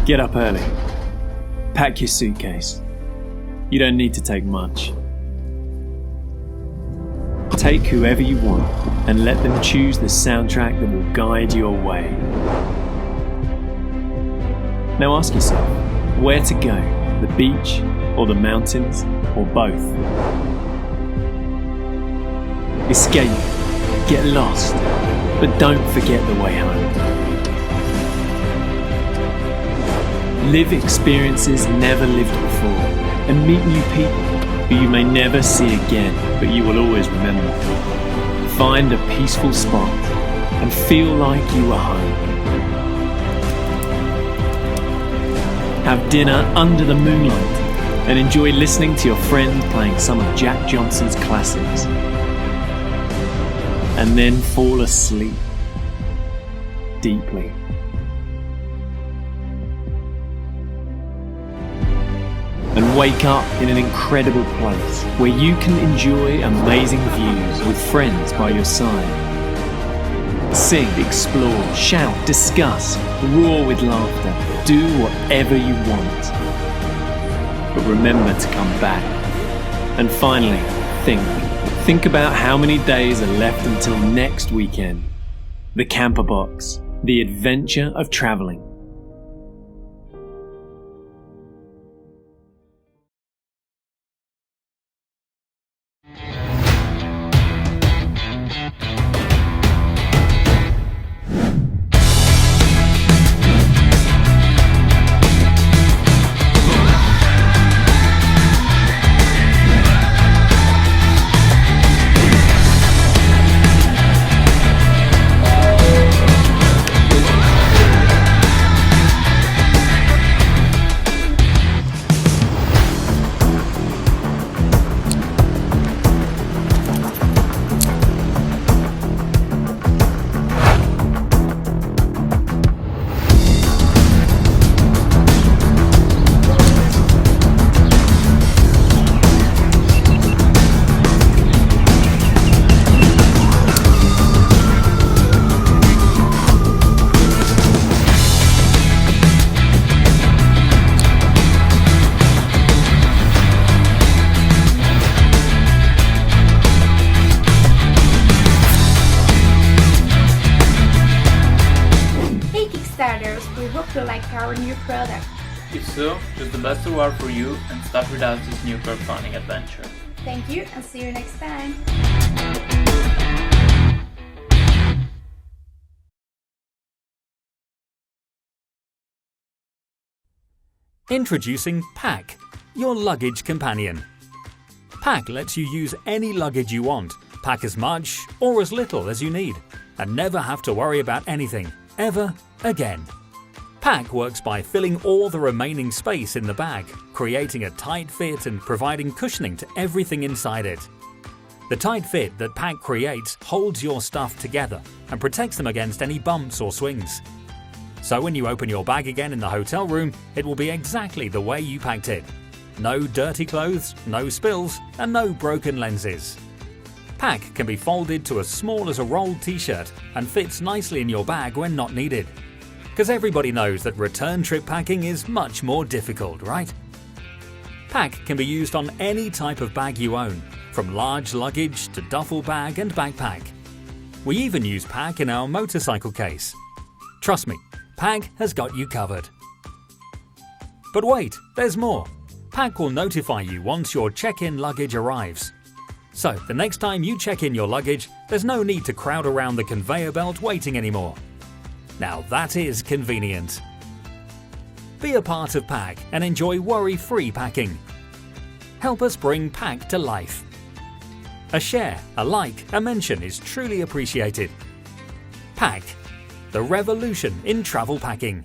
Get up early. Pack your suitcase. You don't need to take much. Take whoever you want and let them choose the soundtrack that will guide your way. Now ask yourself, where to go? The beach or the mountains or both? Escape, get lost, but don't forget the way home. Live experiences never lived before and meet new people who you may never see again, but you will always remember. Find a peaceful spot and feel like you are home. Have dinner under the moonlight and enjoy listening to your friend playing some of Jack Johnson's classics. And then fall asleep deeply. And wake up in an incredible place where you can enjoy amazing views with friends by your side. Sing, explore, shout, discuss, roar with laughter, do whatever you want. But remember to come back. And finally, think about how many days are left until next weekend. The Camper Box, the adventure of travelling. We hope you like our new product. If so, just the best of luck for you and start with us this new crowdfunding adventure. Thank you and see you next time. Introducing Pack, your luggage companion. Pack lets you use any luggage you want, pack as much or as little as you need, and never have to worry about anything, ever again. Pack works by filling all the remaining space in the bag, creating a tight fit and providing cushioning to everything inside it. The tight fit that Pack creates holds your stuff together and protects them against any bumps or swings. So when you open your bag again in the hotel room, it will be exactly the way you packed it. No dirty clothes, no spills, and no broken lenses. Pack can be folded to as small as a rolled t-shirt and fits nicely in your bag when not needed. Because everybody knows that return trip packing is much more difficult, right? Pack can be used on any type of bag you own, from large luggage to duffel bag and backpack. We even use Pack in our motorcycle case. Trust me, Pack has got you covered. But wait, there's more. Pack will notify you once your check-in luggage arrives. So the next time you check in your luggage, there's no need to crowd around the conveyor belt waiting anymore. Now that is convenient. Be a part of Pack and enjoy worry-free packing. Help us bring Pack to life. A share, a like, a mention is truly appreciated. Pack, the revolution in travel packing.